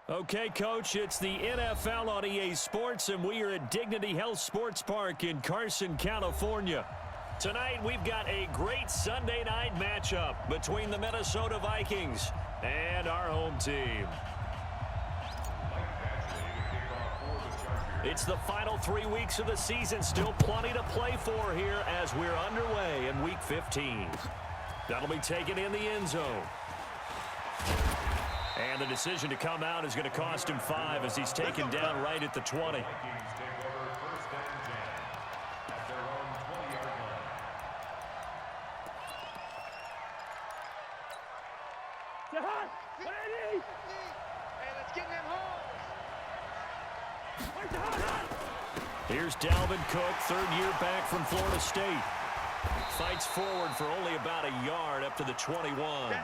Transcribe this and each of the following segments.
Okay, Coach, it's the NFL on EA Sports, and we are at Dignity Health Sports Park in Carson, California. Tonight, we've got a great Sunday night matchup between the Minnesota Vikings and our home team. It's the final 3 weeks of the season, still plenty to play for here as we're underway in Week 15. That'll be taken in the end zone. And the decision to come out is going to cost him 5 as he's taken down right at the 20. Here's Dalvin Cook, third year back from Florida State. Fights forward for only about a yard up to the 21.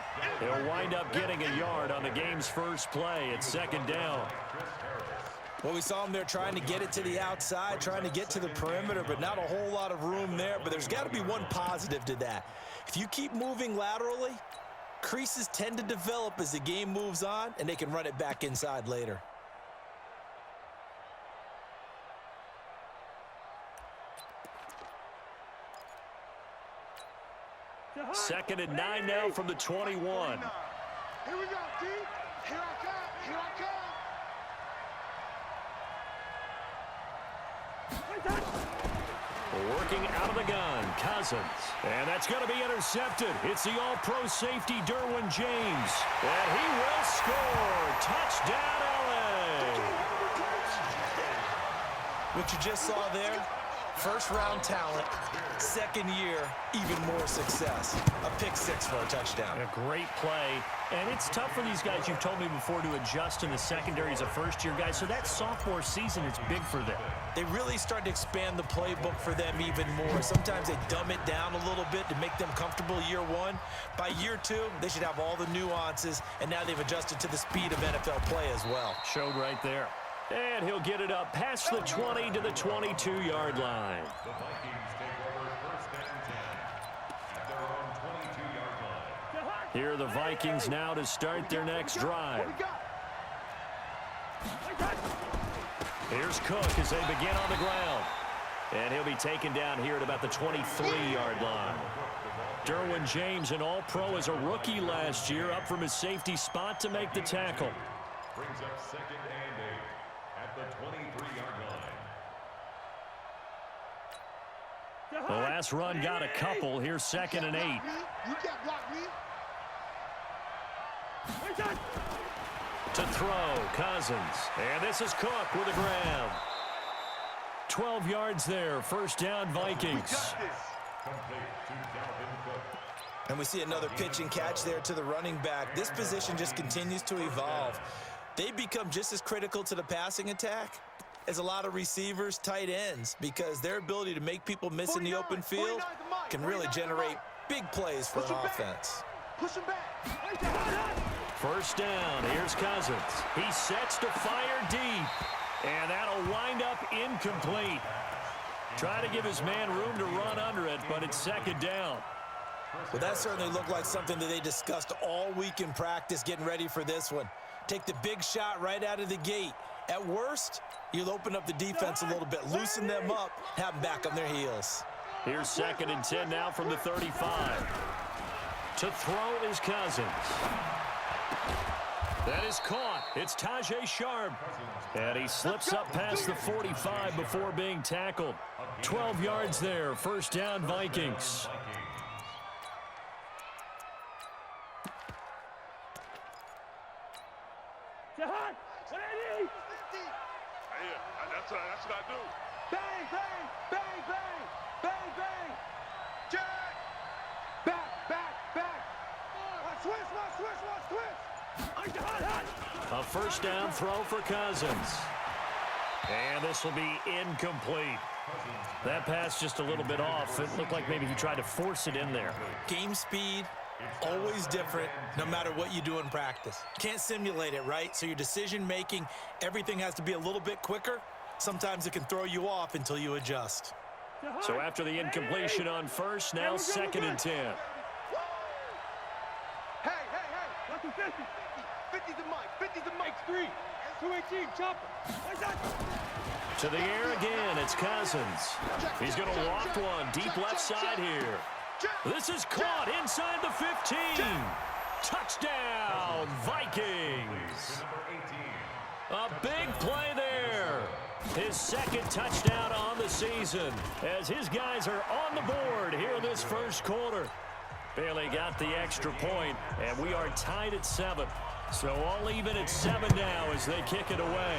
He'll wind up getting a yard on the game's first play at second down. Well, we saw him there trying to get it to the outside, trying to get to the perimeter, but not a whole lot of room there. But there's got to be one positive to that. If you keep moving laterally, creases tend to develop as the game moves on, and they can run it back inside later. Second and 9 now from the 21. Here we go, D. Here I come. Here I come. Working out of the gun, Cousins. And that's going to be intercepted. It's the all-pro safety, Derwin James. And he will score. Touchdown, LA. What you just saw there, first-round talent, second year, even more success. A pick six for a touchdown. A great play. And it's tough for these guys, you've told me before, to adjust in the secondary as a first-year guy. So that sophomore season is big for them. They really start to expand the playbook for them even more. Sometimes they dumb it down a little bit to make them comfortable year one. By year two, they should have all the nuances, and now they've adjusted to the speed of NFL play as well. Showed right there. And he'll get it up past the 20 to the 22-yard line. The Vikings take over first and 10 at their own 22-yard line. Here are the Vikings now to start their next drive. Here's Cook as they begin on the ground. And he'll be taken down here at about the 23-yard line. Derwin James, an all-pro as a rookie last year, up from his safety spot to make the tackle. Brings up second and 8 at the 23-yard line. The last run got a couple. Here's second and 8. You can't block me. To throw, Cousins. And this is Cook with a grab. 12 yards there. First down, Vikings. And we see another pitch and catch there to the running back. This position just continues to evolve. They become just as critical to the passing attack as a lot of receivers, tight ends, because their ability to make people miss in the open field can really generate big plays for an offense. Push him back. First down, here's Cousins. He sets to fire deep, and that'll wind up incomplete. Try to give his man room to run under it, but it's second down. Well, that certainly looked like something that they discussed all week in practice getting ready for this one. Take the big shot right out of the gate. At worst, you'll open up the defense a little bit, loosen them up, have them back on their heels. Here's second and 10 now from the 35. To throw is Cousins. That is caught. It's Tajay Sharp. And he slips up past the 45 before being tackled. 12 yards there. First down, Vikings. That's what I do. Bang, bang, bang, bang, bang, bang. Jack. Back. Watch twist. A first down throw for Cousins. And this will be incomplete. That pass just a little bit off. It looked like maybe he tried to force it in there. Game speed, always different, no matter what you do in practice. Can't simulate it, right? So your decision-making, everything has to be a little bit quicker. Sometimes it can throw you off until you adjust. So after the incompletion on first, now second and 10. Hey. 50. 50's the mic. 50's the mic. X3. 218. Chopper. To the air again, it's Cousins. He's going to loft one deep left side here. This is caught inside the 15. Touchdown, Vikings. A big play there. His second touchdown on the season as his guys are on the board here in this first quarter. Bailey got the extra point, and we are tied at 7. So all even at 7 now as they kick it away.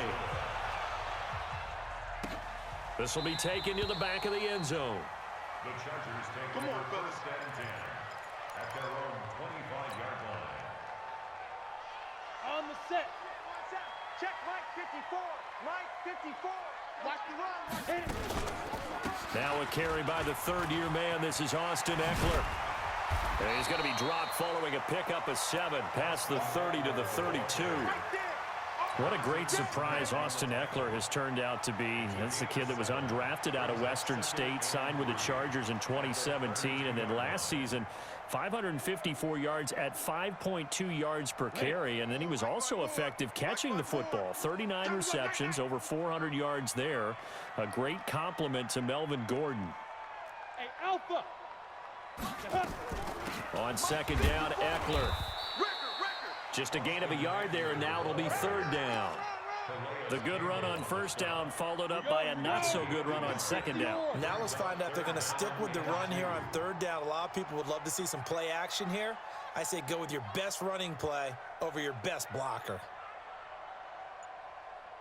This will be taken to the back of the end zone. The Chargers take over first and 10 at their own 25-yard line. On the set. Check Mike 54. Mike 54. Watch the run. Hit it. Now a carry by the third-year man. This is Austin Eckler. And he's going to be dropped following a pickup of 7 past the 30 to the 32. What a great surprise Austin Eckler has turned out to be. That's the kid that was undrafted out of Western State, signed with the Chargers in 2017, and then last season, 554 yards at 5.2 yards per carry, and then he was also effective catching the football. 39 receptions, over 400 yards there. A great compliment to Melvin Gordon. Hey, Alpha. On second down, Eckler. Just a gain of a yard there, and now it'll be third down. The good run on first down followed up by a not-so-good run on second down. Now let's find out if they're going to stick with the run here on third down. A lot of people would love to see some play action here. I say go with your best running play over your best blocker.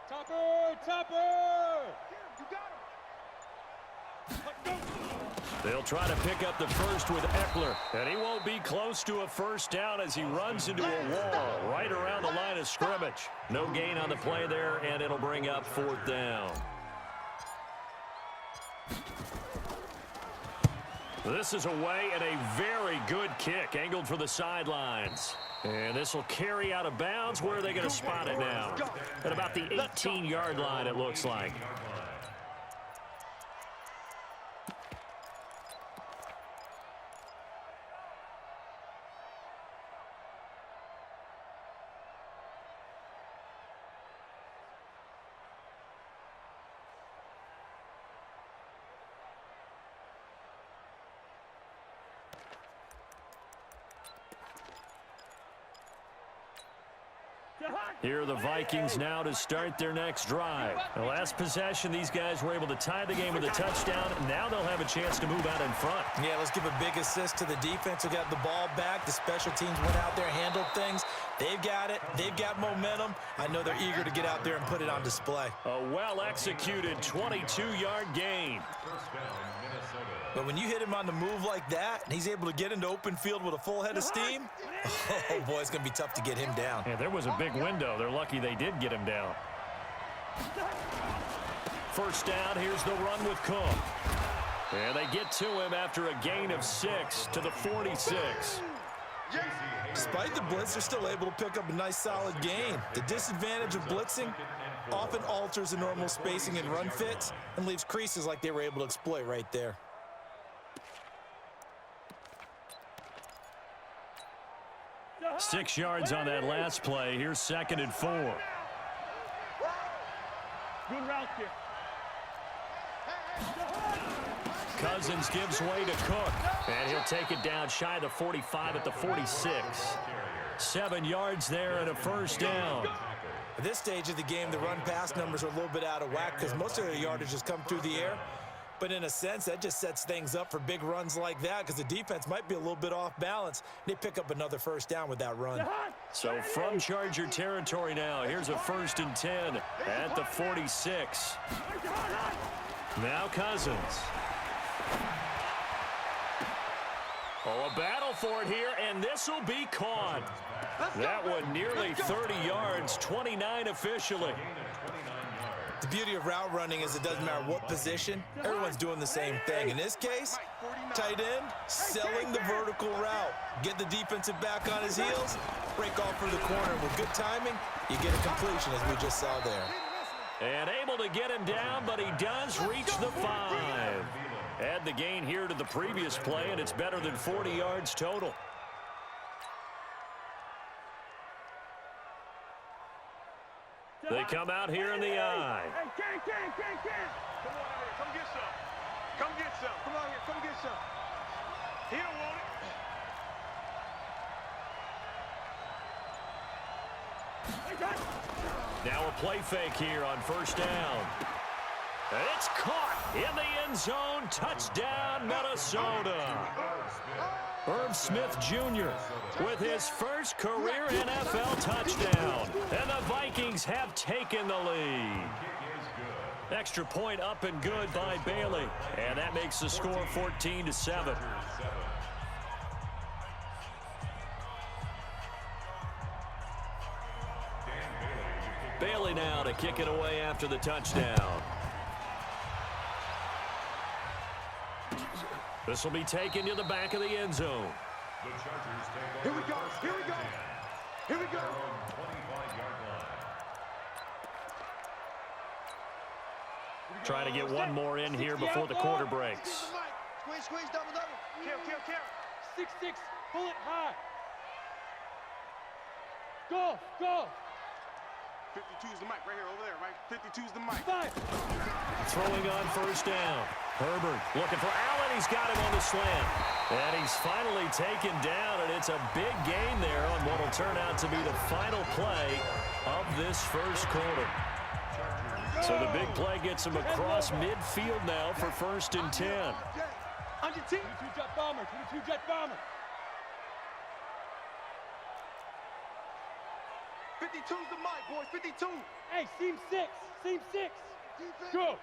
Topper! Topper! You got him! They'll try to pick up the first with Eckler, and he won't be close to a first down as he runs into a wall right around the line of scrimmage. No gain on the play there, and it'll bring up fourth down. This is away and a very good kick angled for the sidelines. And this will carry out of bounds. Where are they going to spot it now? At about the 18-yard line, it looks like. Here are the Vikings now to start their next drive. The last possession, these guys were able to tie the game with a touchdown. Now they'll have a chance to move out in front. Yeah, let's give a big assist to the defense who got the ball back. The special teams went out there, handled things. They've got it. They've got momentum. I know they're eager to get out there and put it on display. A well-executed 22-yard gain. But when you hit him on the move like that, and he's able to get into open field with a full head of steam, oh, boy, it's going to be tough to get him down. Yeah, there was a big window. They're lucky they did get him down. First down, here's the run with Cook. And they get to him after a gain of 6 to the 46. Despite the blitz, they're still able to pick up a nice, solid gain. The disadvantage of blitzing often alters the normal spacing and run fits and leaves creases like they were able to exploit right there. Six yards on that last play. Here's second and 4. Good route here. Cousins gives way to Cook, and he'll take it down shy of the 45 at the 46. 7 yards there and a first down. At this stage of the game, the run-pass numbers are a little bit out of whack because most of their yardage has come through the air. But in a sense, that just sets things up for big runs like that because the defense might be a little bit off balance. They pick up another first down with that run. So from Charger territory now, here's a 1st and 10 at the 46. Now Cousins. Oh, a battle for it here, and this will be caught. That one nearly 30 yards, 29 officially. The beauty of route running is it doesn't matter what position, everyone's doing the same thing. In this case, tight end, selling the vertical route. Get the defensive back on his heels, break off for the corner. With good timing, you get a completion as we just saw there. And able to get him down, but he does reach the 5. Add the gain here to the previous play, and it's better than 40 yards total. They come out here in the eye. Hey, Ken. Come on out here. Come get some. Come get some. Come on here. Come get some. He don't want it. Now a play fake here on first down. And it's caught in the end zone. Touchdown, Minnesota. Herb Smith Jr. with his first career NFL touchdown. And the Vikings have taken the lead. Extra point up and good by Bailey. And that makes the score 14-7. Bailey now to kick it away after the touchdown. This will be taken to the back of the end zone. Here we go. Here we go. Here we go. 25-yard line. Trying to get one more in here before the quarter breaks. Squeeze, double. Kill. 6-6, pull it high. Go. 52's the mic right here, over there, right? 52's the mic. Throwing on first down. Herbert looking for Allen. He's got him on the slant. And he's finally taken down, and it's a big gain there on what will turn out to be the final play of this first quarter. So the big play gets him across midfield now for 1st and 10. On your team. 22-jet bomber. 22-jet bomber. 52's the mic, boys. 52. Hey, seam 6. Go.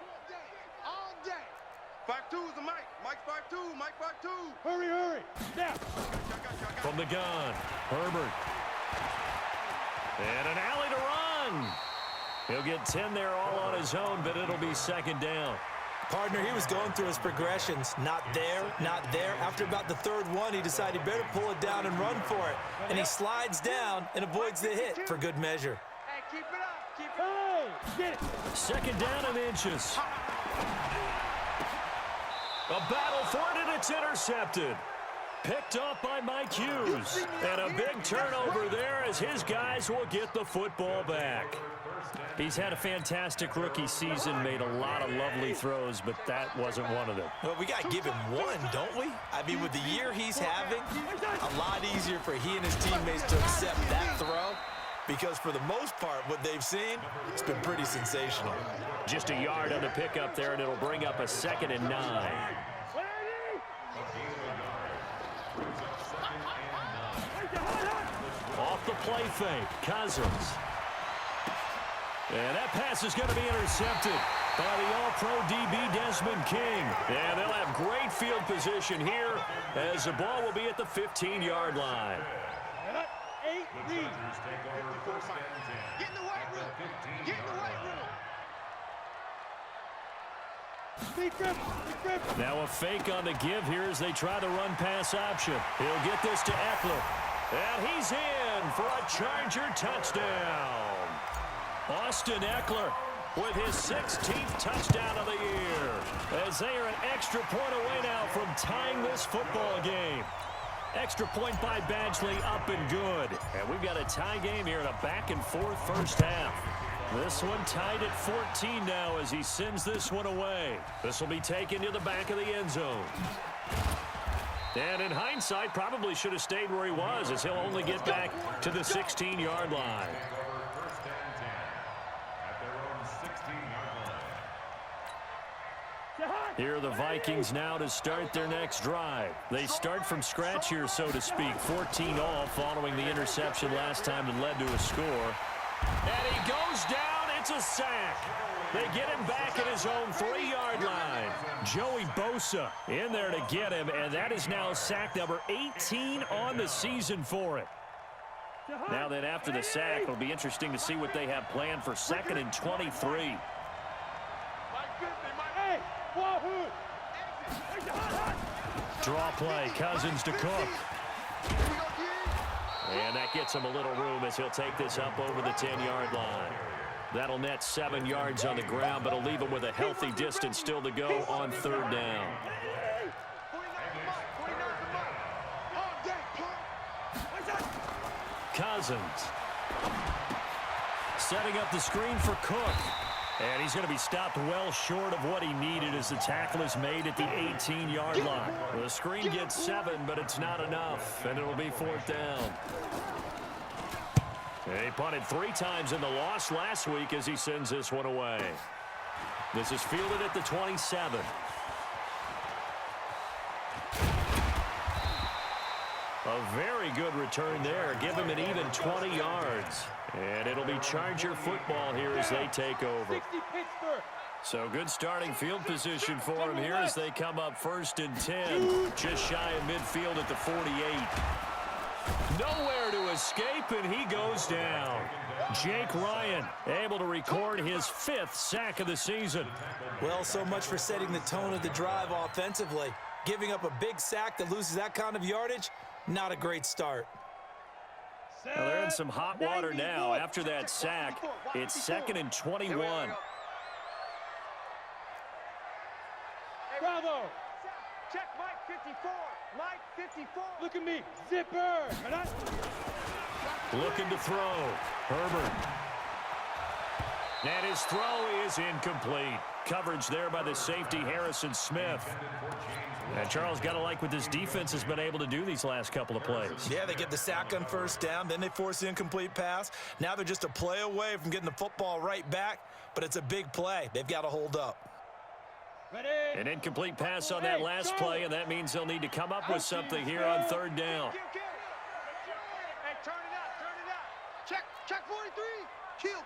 All day. 52's the mic. Mike 52. Mike 52. Hurry. Now. From the gun, Herbert. And an alley to run. He'll get 10 there all on his own, but it'll be 2nd down. Partner, he was going through his progressions. Not there. After about the 3rd one, he decided he better pull it down and run for it. And he slides down and avoids the hit for good measure. Hey, keep it up. Hey, get it. 2nd down and inches. A battle for it, and it's intercepted. Picked off by Mike Hughes. And a big turnover there as his guys will get the football back. He's had a fantastic rookie season, made a lot of lovely throws, but that wasn't one of them. Well, we got to give him one, don't we? I mean, with the year he's having, a lot easier for he and his teammates to accept that throw, because for the most part, what they've seen, it's been pretty sensational. Just a yard on the pickup there, and it'll bring up a 2nd and 9. Off the play fake, Cousins. And that pass is going to be intercepted by the All-Pro DB Desmond King. And they'll have great field position here as the ball will be at the 15-yard line. 8 lead. Get in the white room. Now a fake on the give here as they try the run-pass option. He'll get this to Eckler. And he's in for a Charger touchdown. Austin Eckler with his 16th touchdown of the year, as they are an extra point away now from tying this football game. Extra point by Badgley, up and good. And we've got a tie game here in a back-and-forth first half. This one tied at 14 now as he sends this one away. This will be taken to the back of the end zone. And in hindsight, probably should have stayed where he was, as he'll only get back to the 16-yard line. Here are the Vikings now to start their next drive. They start from scratch here, so to speak. 14 all following the interception last time that led to a score. And he goes down. It's a sack. They get him back at his own 3-yard line. Joey Bosa in there to get him, and that is now sack number 18 on the season for it. Now then, after the sack, it'll be interesting to see what they have planned for 2nd and 23. Draw play, Cousins to Cook. And that gets him a little room as he'll take this up over the 10-yard line. That'll net 7 yards on the ground, but it'll leave him with a healthy distance still to go on 3rd down. Cousins. Setting up the screen for Cook. And he's going to be stopped well short of what he needed as the tackle is made at the 18-yard line. The screen gets 7, but it's not enough, and it'll be 4th down. He punted 3 times in the loss last week as he sends this one away. This is fielded at the 27. A very good return there. Give him an even 20 yards. And it'll be Charger football here as they take over. So good starting field position for him here as they come up 1st and 10. Just shy of midfield at the 48. Nowhere to escape, and he goes down. Jake Ryan able to record his 5th sack of the season. Well, so much for setting the tone of the drive offensively. Giving up a big sack that loses that kind of yardage, not a great start. Well, they're in some hot water now. After that sack, it's 2nd and 21. Bravo. Check Mike 54. Mike 54. Look at me. Zipper. Looking to throw. Herbert. And his throw is incomplete. Coverage there by the safety, Harrison Smith. And Charles, got to like what this defense has been able to do these last couple of plays. Yeah, they get the sack on 1st down, then they force the incomplete pass. Now they're just a play away from getting the football right back, but it's a big play. They've got to hold up. An incomplete pass on that last play, and that means they'll need to come up with something here on 3rd down. Hey, turn it out. Check 43. Kill.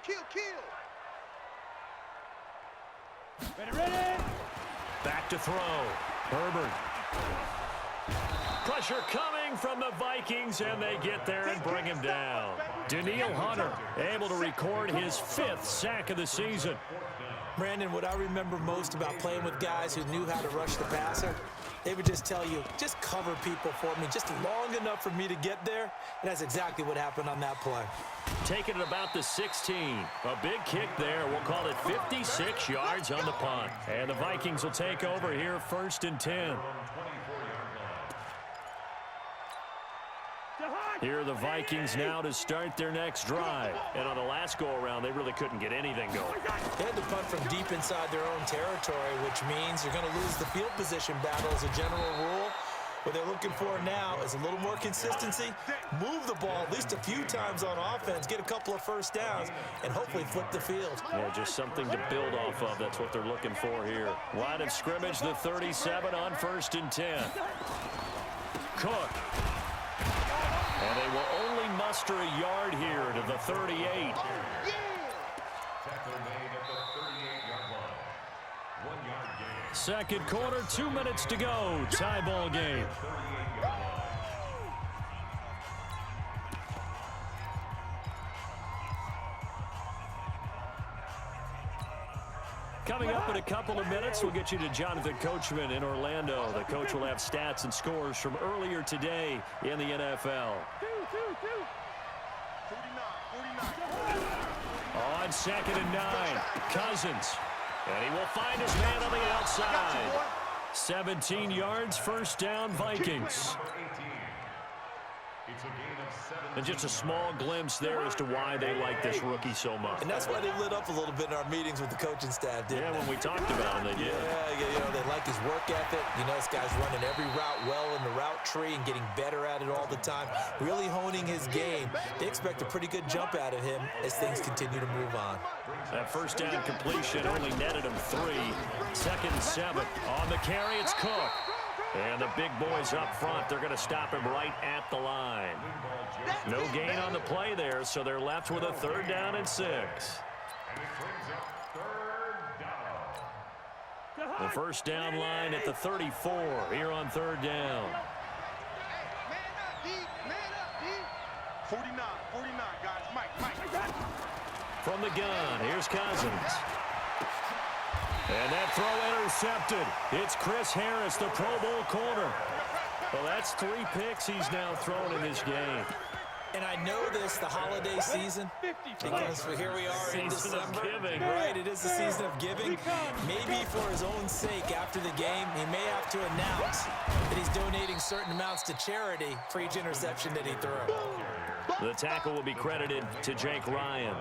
Ready. Back to throw. Herbert. Pressure coming from the Vikings, and they get there and bring him down. Danielle Hunter able to record his 5th sack of the season. Brandon, what I remember most about playing with guys who knew how to rush the passer, they would just tell you, just cover people for me, just long enough for me to get there, and that's exactly what happened on that play. Taking it about the 16. A big kick there. We'll call it 56 yards on the punt. And the Vikings will take over here 1st and 10. Here are the Vikings now to start their next drive. And on the last go-around, they really couldn't get anything going. They had to punt from deep inside their own territory, which means you're going to lose the field position battle as a general rule. What they're looking for now is a little more consistency, move the ball at least a few times on offense, get a couple of 1st downs, and hopefully flip the field. Yeah, just something to build off of. That's what they're looking for here. Line of scrimmage, the 37 on 1st and 10. Cook. And they will only muster a yard here to the 38. Tackle made at the 38-yard line. 1-yard gain. Second quarter, 2 minutes to go. Tie ball game. 38-yard line. Coming up in a couple of minutes, we'll get you to Jonathan Coachman in Orlando. The coach will have stats and scores from earlier today in the NFL. 49. On 2nd and 9, Cousins. And he will find his man on the outside. 17 yards, 1st down, Vikings. It's a gain of 7. And just a small glimpse there as to why they like this rookie so much. And that's why they lit up a little bit in our meetings with the coaching staff, didn't they? When we talked about him, they did. Yeah, they like his work ethic. You know, this guy's running every route well in the route tree and getting better at it all the time, really honing his game. They expect a pretty good jump out of him as things continue to move on. That 1st down completion only netted him 3. 2nd and 7. On the carry, it's Cook. And the big boys up front, they're going to stop him right at the line. No gain on the play there, so they're left with a 3rd down and 6. And it brings up 3rd down. The 1st down line at the 34 here on 3rd down. Man up, D. 49, guys. Mike. From the gun, here's Cousins. And that throw intercepted. It's Chris Harris, the Pro Bowl corner. Well, that's 3 picks he's now thrown in this game. And I know this, the holiday season, because here we are in Season of December. giving. Right, it is the season of giving. Maybe for his own sake, after the game, he may have to announce that he's donating certain amounts to charity for each interception that he threw. The tackle will be credited to Jake Ryan.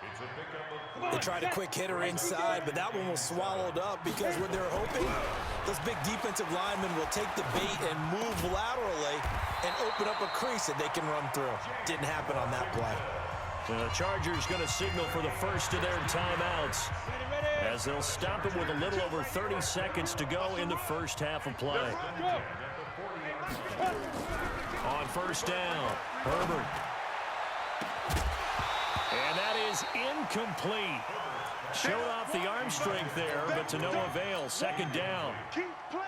It's a pickup of They tried a quick hitter inside, but that one was swallowed up because what they're hoping, those big defensive linemen will take the bait and move laterally and open up a crease that they can run through. Didn't happen on that play. The Chargers going to signal for the first of their timeouts as they'll stop it with a little over 30 seconds to go in the first half of play. On first down, Herbert. And that is incomplete. Showed off the arm strength there, but to no avail. Second down.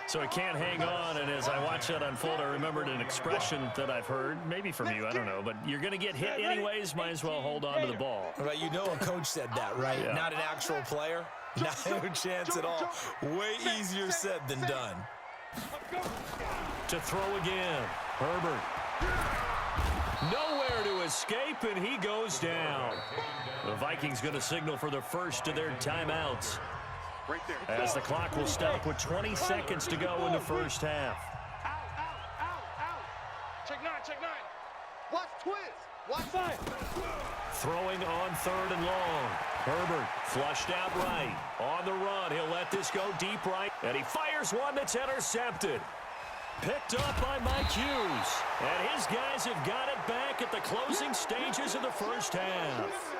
So he can't hang on, and as I watch that unfold, I remembered an expression that I've heard, maybe from you, I don't know, but you're going to get hit anyways, might as well hold on to the ball. Right, you know a coach said that, right? Yeah. Not an actual player. Not a chance at all. Way easier said than done. To throw again, Herbert. Nowhere to escape, and he goes down. The Vikings going to signal for the first of their timeouts as the clock will stop with 20 seconds to go in the first half. Check nine. Watch twist. Watch five. Throwing on third and long. Herbert flushed out right. On the run, he'll let this go deep right, and he fires one that's intercepted. Picked up by Mike Hughes. And his guys have got it back at the closing stages of the first half.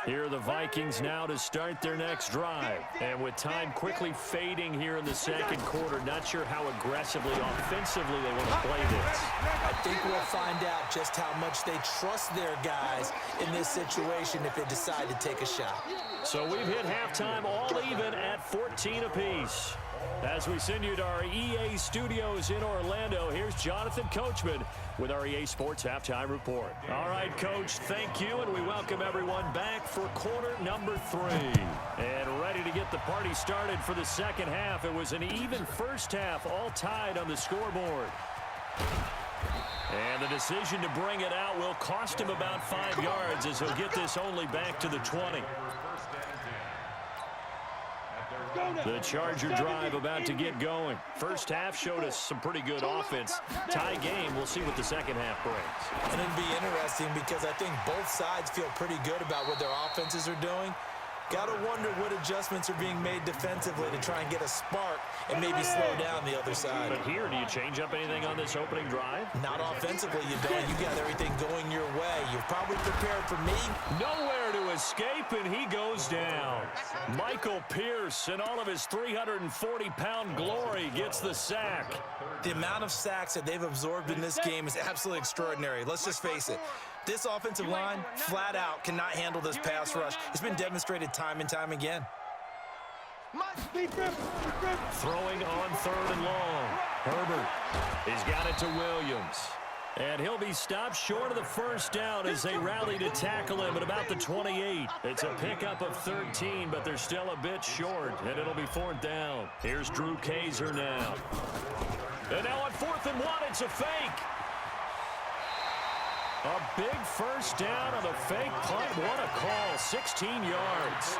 Here are the Vikings now to start their next drive. And with time quickly fading here in the second quarter, not sure how aggressively, offensively they want to play this. I think we'll find out just how much they trust their guys in this situation if they decide to take a shot. So we've hit halftime all even at 14 apiece. As we send you to our EA studios in Orlando, here's Jonathan Coachman with our EA Sports Halftime Report. All right, Coach, thank you, and we welcome everyone back for quarter number 3. And ready to get the party started for the second half. It was an even first half, all tied on the scoreboard. And the decision to bring it out will cost him about 5 yards as he'll get this only back to the 20. The Charger drive about to get going. First half showed us some pretty good offense. Tie game, we'll see what the second half brings. And it'll be interesting because I think both sides feel pretty good about what their offenses are doing. Got to wonder what adjustments are being made defensively to try and get a spark and maybe slow down the other side. But here, do you change up anything on this opening drive? Not offensively, you don't. You got everything going your way. You're probably prepared for me. Nowhere to escape, and he goes down. Michael Pierce, in all of his 340-pound glory, gets the sack. The amount of sacks that they've absorbed in this game is absolutely extraordinary. Let's just face it. This offensive line, flat out, cannot handle this pass rush. It's been demonstrated time and time again. Throwing on third and long. Herbert has got it to Williams. And he'll be stopped short of the first down as they rally to tackle him at about the 28. It's a pickup of 13, but they're still a bit short, and it'll be fourth down. Here's Drew Kaiser now. And now on 4th and 1, it's a fake. A big first down on the fake punt. What a call. 16 yards.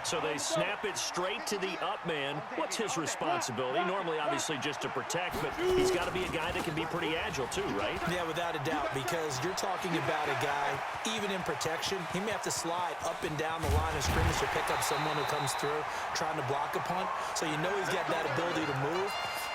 So they snap it straight to the up man. What's his responsibility? Normally, obviously, just to protect, but he's got to be a guy that can be pretty agile too, right? Yeah, without a doubt, because you're talking about a guy, even in protection, he may have to slide up and down the line of scrimmage to pick up someone who comes through trying to block a punt. So you know he's got that ability to move.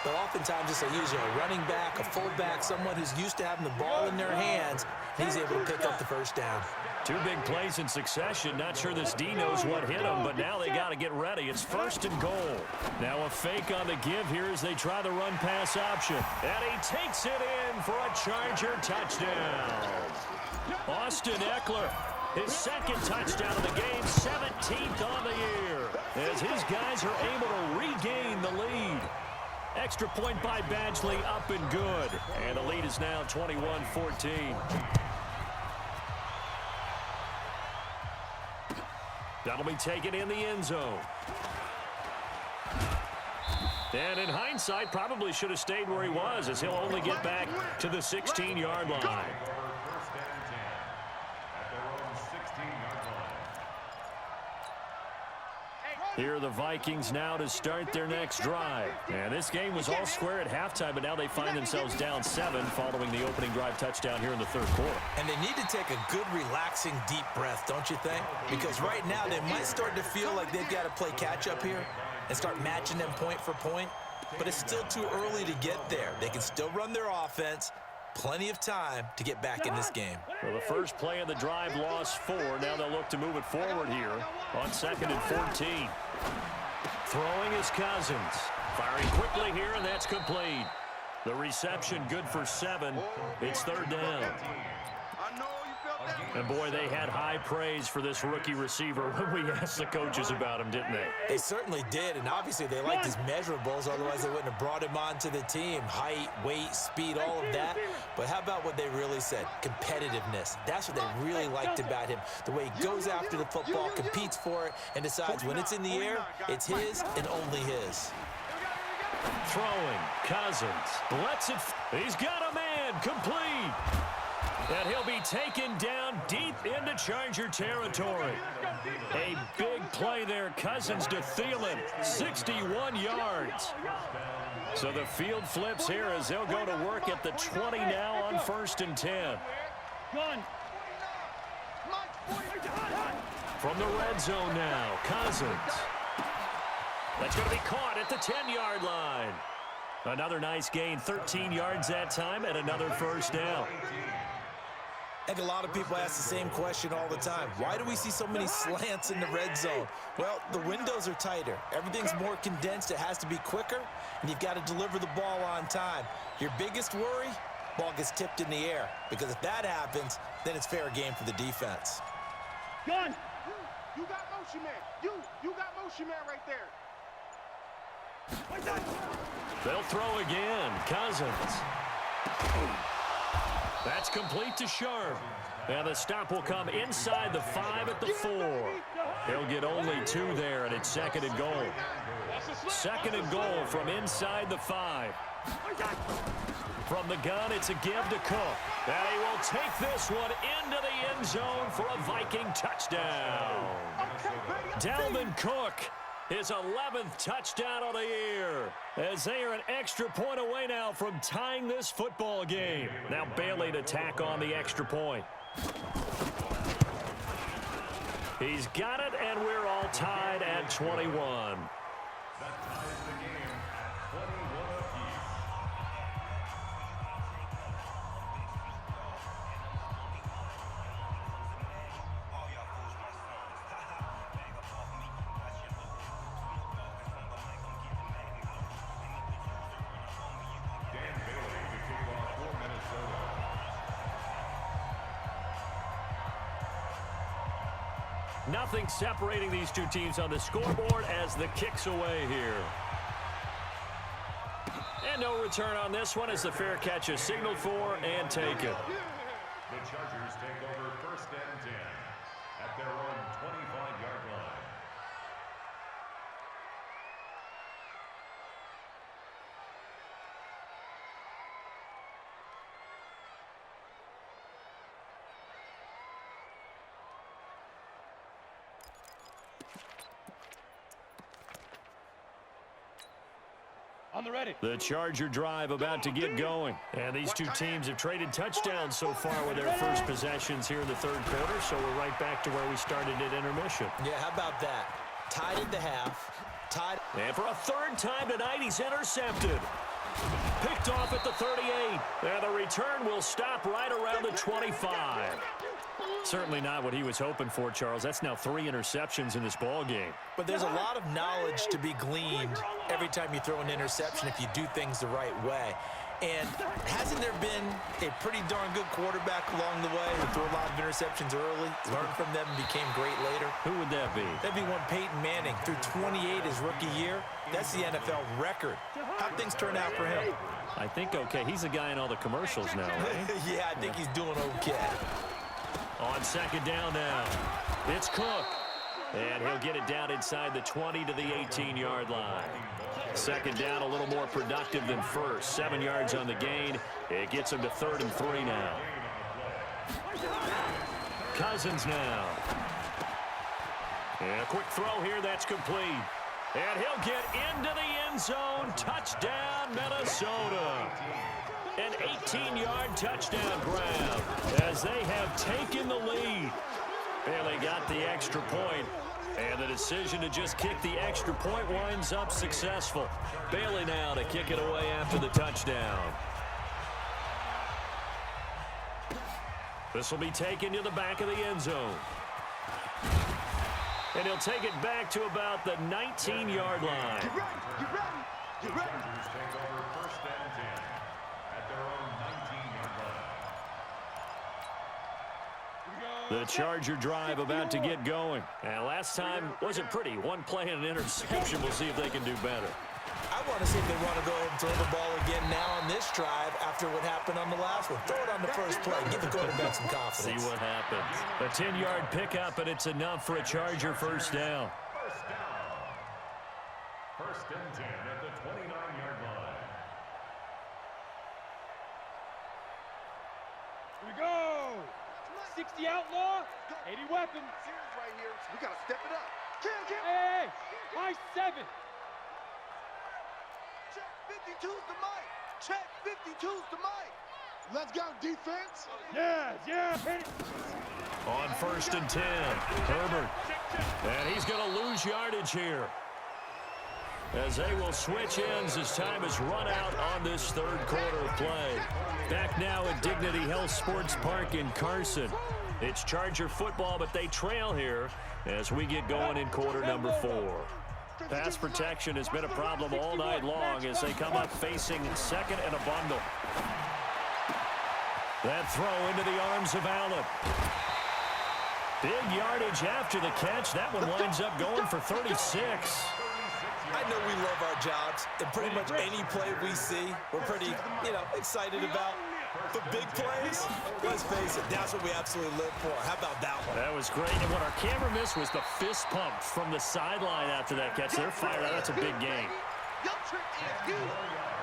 But oftentimes it's usually a running back, a fullback, someone who's used to having the ball in their hands, and he's able to pick up the first down. 2 big plays in succession. Not sure this D knows what hit him, but now they got to get ready. It's 1st and goal. Now a fake on the give here as they try the run-pass option. And he takes it in for a Charger touchdown. Austin Eckler, his 2nd touchdown of the game, 17th on the year, as his guys are able to regain the lead. Extra point by Badgley, up and good. And the lead is now 21-14. That'll be taken in the end zone. And in hindsight, probably should have stayed where he was, as he'll only get back to the 16-yard line. First and 10 at their own 16-yard line. Here are the Vikings now to start their next drive. And this game was all square at halftime, but now they find themselves down 7 following the opening drive touchdown here in the third quarter. And they need to take a good, relaxing, deep breath, don't you think? Because right now they might start to feel like they've got to play catch-up here and start matching them point for point. But it's still too early to get there. They can still run their offense. Plenty of time to get back in this game. Well, the first play of the drive lost 4. Now they'll look to move it forward here on 2nd and 14. Throwing is Cousins. Firing quickly here, and that's complete. The reception good for 7. It's 3rd down. And, boy, they had high praise for this rookie receiver when we asked the coaches about him, didn't they? They certainly did, and obviously they liked his measurables. Otherwise, they wouldn't have brought him onto the team. Height, weight, speed, all of that. But how about what they really said? Competitiveness. That's what they really liked about him. The way he goes after the football, competes for it, and decides when it's in the air, it's his and only his. Throwing, Cousins. Lets it. He's got a man. Complete. And he'll be taken down deep into Charger territory. A big play there. Cousins to Thielen. 61 yards. So the field flips here as they'll go to work at the 20 now on 1st and 10. From the red zone now, Cousins. That's going to be caught at the 10-yard line. Another nice gain, 13 yards that time, and another 1st down. I think a lot of people ask the same question all the time. Why do we see so many slants in the red zone? Well, the windows are tighter. Everything's more condensed. It has to be quicker, and you've got to deliver the ball on time. Your biggest worry, ball gets tipped in the air. Because if that happens, then it's fair game for the defense. Gun! You got motion man. You got motion man right there. They'll throw again. Cousins. That's complete to Sharp. And the stop will come inside the 5 at the 4. He'll get only 2 there, and it's 2nd and goal. 2nd and goal from inside the 5. From the gun, it's a give to Cook. And he will take this one into the end zone for a Viking touchdown. Dalvin Cook. His 11th touchdown of the year, as they are an extra point away now from tying this football game. Now Bailey to tack on the extra point. He's got it, and we're all tied at 21. That ties the game at 21 apiece. Nothing separating these two teams on the scoreboard as the kick's away here. And no return on this one as the fair catch is signaled for and taken. The Chargers take over 1st and 10 at their own 25-yard line. On the ready. The Charger drive about to get going. And these two teams have traded touchdowns so far with their first possessions here in the third quarter, so we're right back to where we started at intermission. Yeah, how about that? Tied at the half. Tied. And for a 3rd time tonight, he's intercepted. Picked off at the 38. And the return will stop right around the 25. Certainly not what he was hoping for, Charles. That's now 3 interceptions in this ball game. But there's a lot of knowledge to be gleaned every time you throw an interception if you do things the right way. And hasn't there been a pretty darn good quarterback along the way who threw a lot of interceptions early, learned from them, and became great later? Who would that be? That'd be one Peyton Manning. Threw 28 his rookie year. That's the NFL record. How'd things turn out for him? I think okay. He's a guy in all the commercials now, right? Yeah, I think he's doing okay. On 2nd down now, it's Cook. And he'll get it down inside the 20 to the 18-yard line. 2nd down, a little more productive than 1st. 7 yards on the gain. It gets him to 3rd and 3 now. Cousins now. And a quick throw here that's complete. And he'll get into the end zone. Touchdown, Minnesota. An 18-yard touchdown grab as they have taken the lead. Bailey got the extra point, and the decision to just kick the extra point winds up successful. Bailey now to kick it away after the touchdown. This will be taken to the back of the end zone. And he'll take it back to about the 19-yard line. Get ready, get ready, get ready. Chargers take over first and 10 at their own 19-yard line. The Charger drive about to get going. And last time wasn't pretty. One play and an interception. We'll see if they can do better. I want to see if they want to go ahead and throw the ball again now on this drive after what happened on the last one. Throw it on the first play. Give the quarterback some confidence. See what happens. A 10-yard pickup, and it's enough for a Charger first down. First down. First and 10 at the 29-yard line. Here we go. 60 outlaw, 80 weapons. Right here, we gotta step it up. Hey, high 7. Check 52's the mic. Check 52's the mic. Let's go, defense. Yeah. Hit it. On first and 10, Herbert. And he's going to lose yardage here, as they will switch ends as time is run out on this third quarter of play. Back now at Dignity Health Sports Park in Carson. It's Charger football, but they trail here as we get going in quarter number 4. Pass protection has been a problem all night long as they come up facing second and a bundle. That throw into the arms of Allen. Big yardage after the catch. That one winds up going for 36. I know we love our jobs, and pretty much any play we see, we're pretty, excited about. But big plays, let's face it, that's what we absolutely live for. How about that one? That was great, and what our camera missed was the fist pump from the sideline after that catch. They're fired out. That's a big game.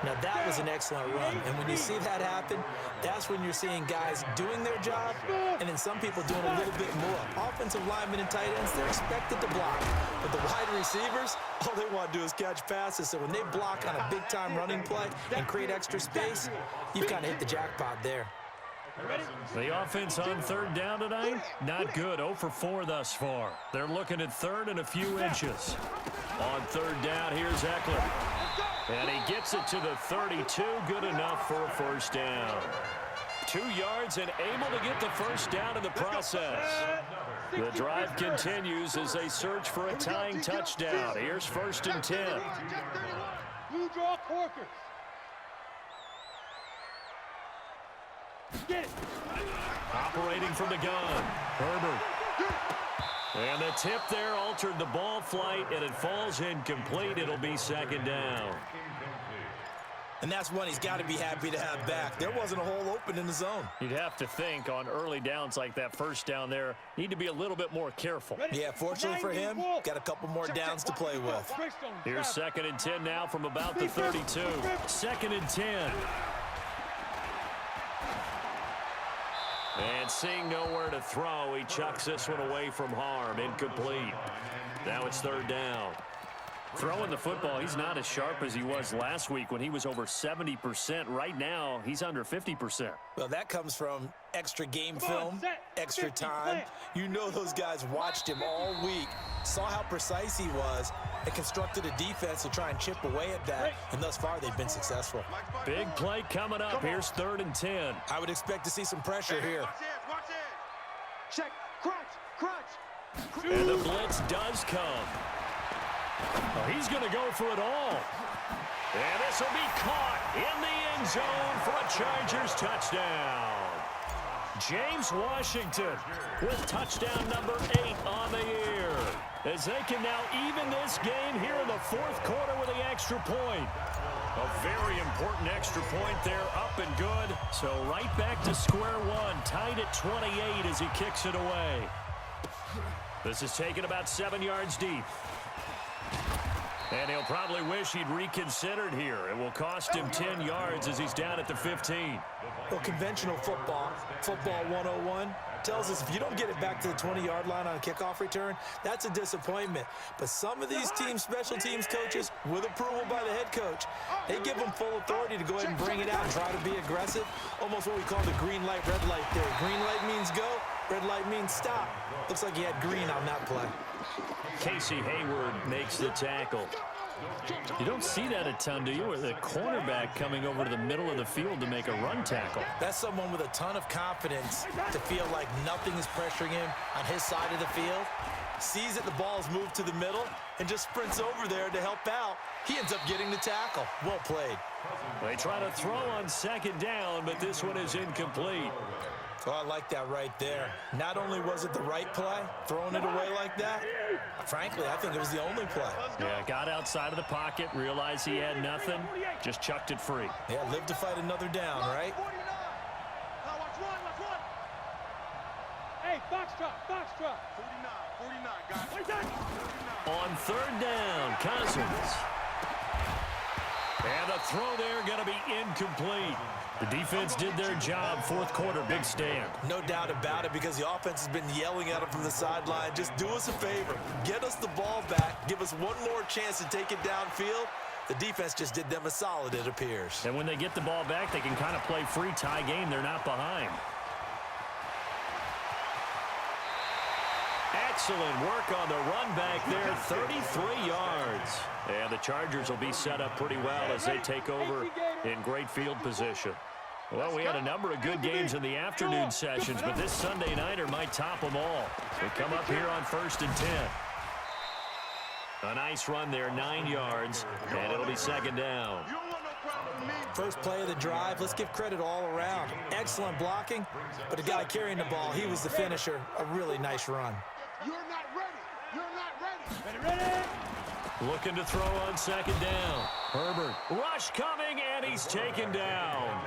Now, that was an excellent run, and when you see that happen, that's when you're seeing guys doing their job, and then some people doing a little bit more. Offensive linemen and tight ends, they're expected to block, but the wide receivers, all they want to do is catch passes, so when they block on a big-time running play and create extra space, you've kind of hit the jackpot there. The offense on third down tonight, not good. 0 for 4 thus far. They're looking at third and a few inches. On third down, here's Eckler. And he gets it to the 32, good enough for a first down. 2 yards and able to get the first down in the process. The drive continues as they search for a tying touchdown. Here's first and 10. Blue draw Corkers. Get it. Operating from the gun, Herbert. And the tip there altered the ball flight, and it falls incomplete. It'll be second down. And that's one he's got to be happy to have back. There wasn't a hole open in the zone. You'd have to think on early downs like that first down there, need to be a little bit more careful. Yeah, fortunately for him, got a couple more downs to play with. Here's second and 10 now from about the 32. Second and 10. And seeing nowhere to throw, he chucks this one away from harm. Incomplete. Now it's third down. Throwing the football, he's not as sharp as he was last week when he was over 70%. Right now, he's under 50%. Well, that comes from extra game film, extra time. You know those guys watched him all week, saw how precise he was, and constructed a defense to try and chip away at that, and thus far they've been successful. Big play coming up. Here's third and 10. I would expect to see some pressure here. Watch it. Check. Crunch. And the blitz does come. Well, he's going to go for it all. And this will be caught in the end zone for a Chargers touchdown. James Washington with touchdown number 8 on the year, as they can now even this game here in the fourth quarter with the extra point. A very important extra point there, up and good. So right back to square one, tied at 28 as he kicks it away. This is taken about 7 yards deep. And he'll probably wish he'd reconsidered here. It will cost him 10 yards as he's down at the 15. Well, conventional football 101, tells us if you don't get it back to the 20-yard line on a kickoff return, that's a disappointment. But some of these teams, special teams coaches, with approval by the head coach, they give them full authority to go ahead and bring it out and try to be aggressive. Almost what we call the green light, red light theory. Green light means go, red light means stop. Looks like he had green on that play. Casey Hayward makes the tackle. You don't see that a ton, do you? With a cornerback coming over to the middle of the field to make a run tackle. That's someone with a ton of confidence to feel like nothing is pressuring him on his side of the field. Sees that the ball's moved to the middle and just sprints over there to help out. He ends up getting the tackle. Well played. They try to throw on second down, but this one is incomplete. Oh, I like that right there. Not only was it the right play, throwing it away like that, frankly, I think it was the only play. Yeah, got outside of the pocket, realized he had nothing, just chucked it free. Yeah, live to fight another down, right? Hey, Foxtrot, 49, guys. On third down, Cousins. And the throw there going to be incomplete. The defense did their job. Fourth quarter, big stand. No doubt about it, because the offense has been yelling at him from the sideline. Just do us a favor. Get us the ball back. Give us one more chance to take it downfield. The defense just did them a solid, it appears. And when they get the ball back, they can kind of play free tie game. They're not behind. Excellent work on the run back there, 33 yards. And the Chargers will be set up pretty well as they take over in great field position. Well, we had a number of good games in the afternoon sessions, but this Sunday nighter might top them all. We come up here on 1st and 10. A nice run there, 9 yards, and it'll be second down. First play of the drive, let's give credit all around. Excellent blocking, but the guy carrying the ball, he was the finisher. A really nice run. You're not ready. You're not ready. Ready? Looking to throw on second down. Herbert, rush coming, and he's taken down.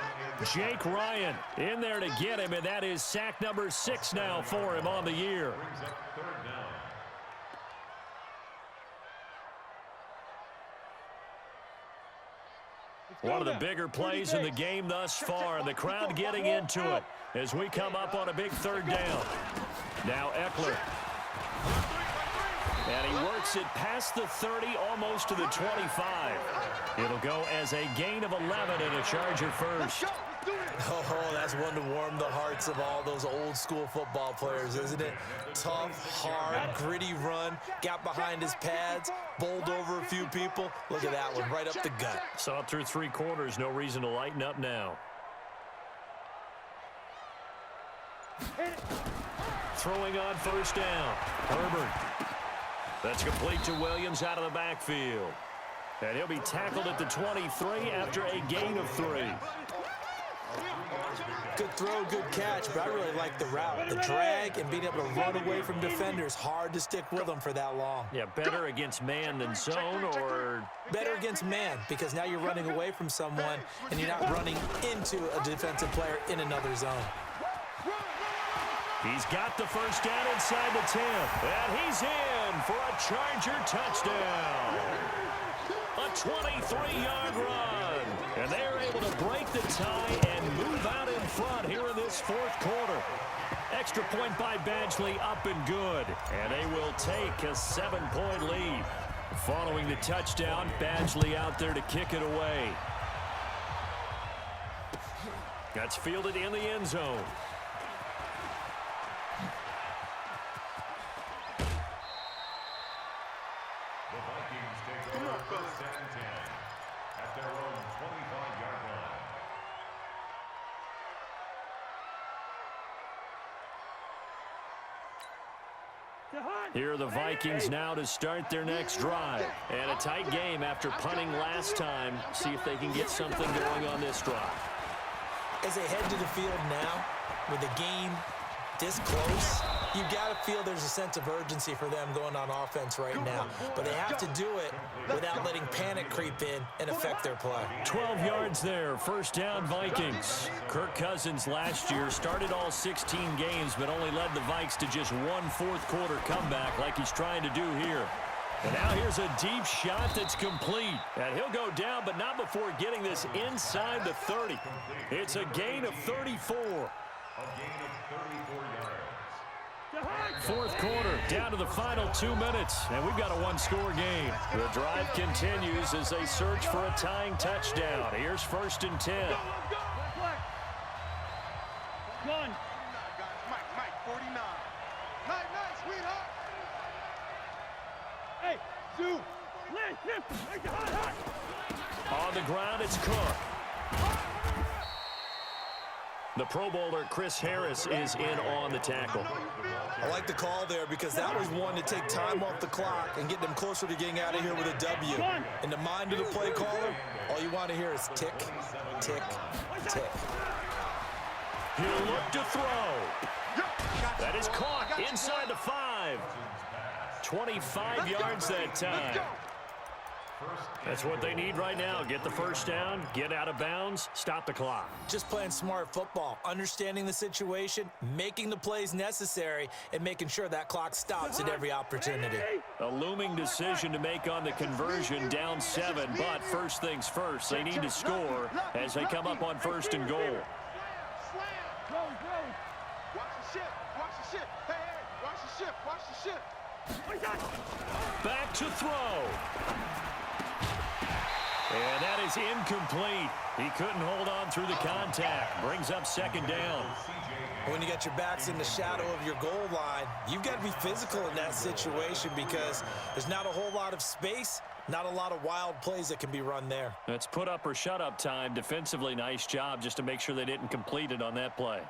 Jake Ryan in there to get him, and that is sack number 6 now for him on the year. One of the bigger plays in the game thus far, and the crowd getting into it as we come up on a big third down. Now Eckler. And he works it past the 30, almost to the 25. It'll go as a gain of 11 and a Charger first. Oh, that's one to warm the hearts of all those old school football players, isn't it? Tough, hard, gritty run, got behind his pads, bowled over a few people. Look at that one, right up the gut. Saw it through 3 quarters, no reason to lighten up now. Throwing on first down, Herbert. That's complete to Williams out of the backfield. And he'll be tackled at the 23 after a gain of 3. Good throw, good catch, but I really like the route. The drag and being able to run away from defenders, hard to stick with them for that long. Yeah, better against man than zone, or? Better against man, because now you're running away from someone and you're not running into a defensive player in another zone. He's got the first down inside the 10, and he's in for a Charger touchdown. A 23-yard run, and they're able to break the tie and move out in front here in this fourth quarter. Extra point by Badgley, up and good, and they will take a 7-point lead. Following the touchdown, Badgley out there to kick it away. That's fielded in the end zone. The Vikings take over first and 10 at their own 25-yard line. Here are the Vikings now to start their next drive. And a tight game after punting last time. See if they can get something going on this drive. As they head to the field now, with the game this close, you've got to feel there's a sense of urgency for them going on offense right now. But they have to do it without letting panic creep in and affect their play. 12 yards there, first down Vikings. Kirk Cousins last year started all 16 games, but only led the Vikes to just one fourth quarter comeback like he's trying to do here. And now here's a deep shot that's complete. And he'll go down, but not before getting this inside the 30. It's a gain of 34. A gain of 34 yards. Fourth quarter, down to the final 2 minutes, and we've got a one-score game. The drive continues as they search for a tying touchdown. Here's 1st and 10. One. Mike, 49. Night, sweetheart. Hey, Sue. Land him. Make it hot. On the ground, it's Cook. The Pro Bowler, Chris Harris, is in on the tackle. I like the call there because that was one to take time off the clock and get them closer to getting out of here with a W. In the mind of the play caller, all you want to hear is tick, tick, tick. He'll look to throw. That is caught inside the 5. 25 yards that time. That's what they need right now. Get the first down, get out of bounds, stop the clock. Just playing smart football, understanding the situation, making the plays necessary, and making sure that clock stops at every opportunity. A looming decision to make on the conversion, down 7, but first things first, they need to score as they come up on 1st and goal. Watch the ship. Hey, watch the ship. Back to throw. And that is incomplete. He couldn't hold on through the contact. Brings up 2nd down. When you got your backs in the shadow of your goal line, you've got to be physical in that situation because there's not a whole lot of space, not a lot of wild plays that can be run there. That's put up or shut up time. Defensively, nice job just to make sure they didn't complete it on that play.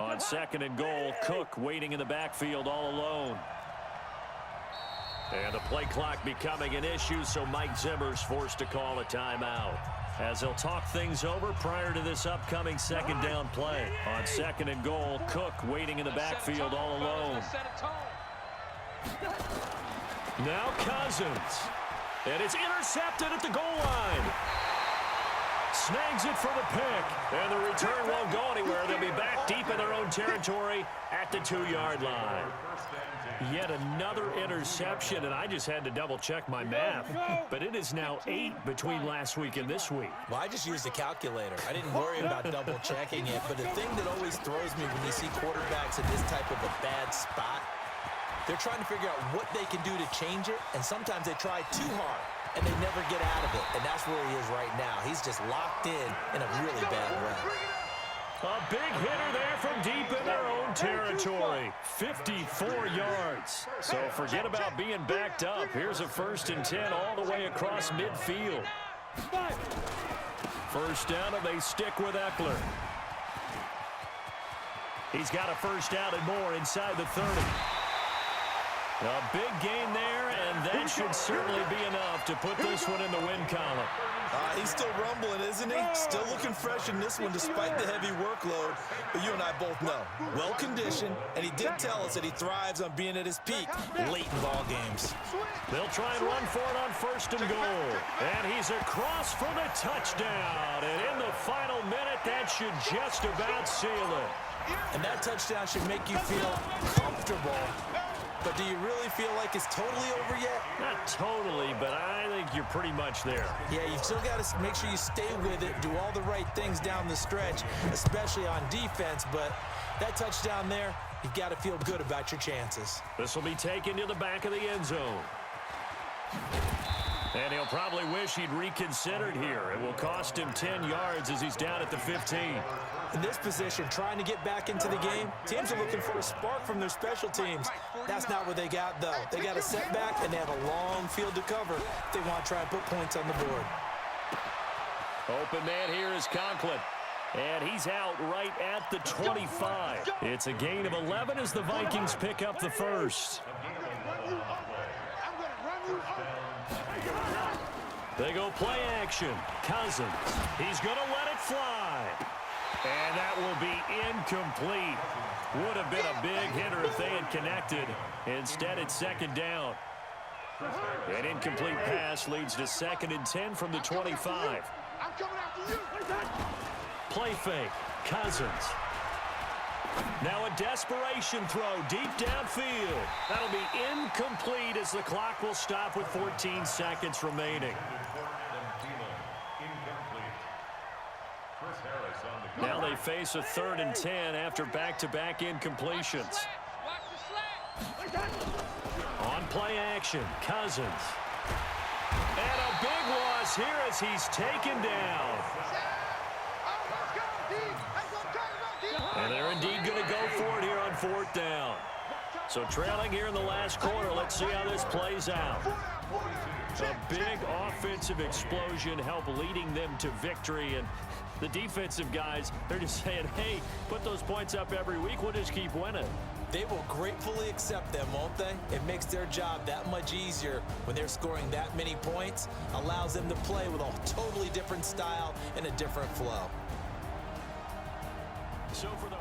On 2nd and goal, Cook waiting in the backfield all alone. And the play clock becoming an issue, so Mike Zimmer's forced to call a timeout. As they'll talk things over prior to this upcoming 2nd down play. On 2nd and goal, Cook waiting in the backfield all alone. Now Cousins. And it's intercepted at the goal line. Snags it for the pick, and the return won't go anywhere. They'll be back deep in their own territory at the 2-yard line. Yet another interception, and I just had to double-check my math. But it is now 8 between last week and this week. Well, I just used a calculator. I didn't worry about double-checking it. But the thing that always throws me when you see quarterbacks in this type of a bad spot, they're trying to figure out what they can do to change it, and sometimes they try too hard. And they never get out of it, and that's where he is right now. He's just locked in a really bad way. A big hitter there from deep in their own territory. 54 yards. So forget about being backed up. Here's a 1st and 10 all the way across midfield. 1st down, and they stick with Eckler. He's got a 1st down and more inside the 30. A big gain there, and that should certainly be enough to put this one in the win column. He's still rumbling, isn't he? Still looking fresh in this one despite the heavy workload. But you and I both know, well-conditioned, and he did tell us that he thrives on being at his peak late in ball games. They'll try and run for it on 1st and goal. And he's across for the touchdown. And in the final minute, that should just about seal it. And that touchdown should make you feel comfortable. But do you really feel like it's totally over yet? Not totally, but I think you're pretty much there. Yeah, you've still got to make sure you stay with it, do all the right things down the stretch, especially on defense. But that touchdown there, you've got to feel good about your chances. This will be taken to the back of the end zone. And he'll probably wish he'd reconsidered here. It will cost him 10 yards as he's down at the 15. In this position, trying to get back into the game, teams are looking for a spark from their special teams. That's not what they got, though. They got a setback, and they have a long field to cover if they want to try and put points on the board. Open man here is Conklin. And he's out right at the 25. It's a gain of 11 as the Vikings pick up the 1st. They go play action. Cousins. He's going to let it fly. And that will be incomplete. Would have been a big hitter if they had connected. Instead, it's second down. An incomplete pass leads to 2nd and 10 from the 25. I'm coming after you. Play fake. Cousins. Now a desperation throw deep downfield. That'll be incomplete as the clock will stop with 14 seconds remaining. Now they face a 3rd and 10 after back-to-back incompletions. On play action, Cousins. And a big loss here as he's taken down. And they're indeed going to go for it here on 4th down. So trailing here in the last quarter, let's see how this plays out. A big offensive explosion helped leading them to victory. And the defensive guys, they're just saying, hey, put those points up every week. We'll just keep winning. They will gratefully accept them, won't they? It makes their job that much easier when they're scoring that many points. Allows them to play with a totally different style and a different flow. So for the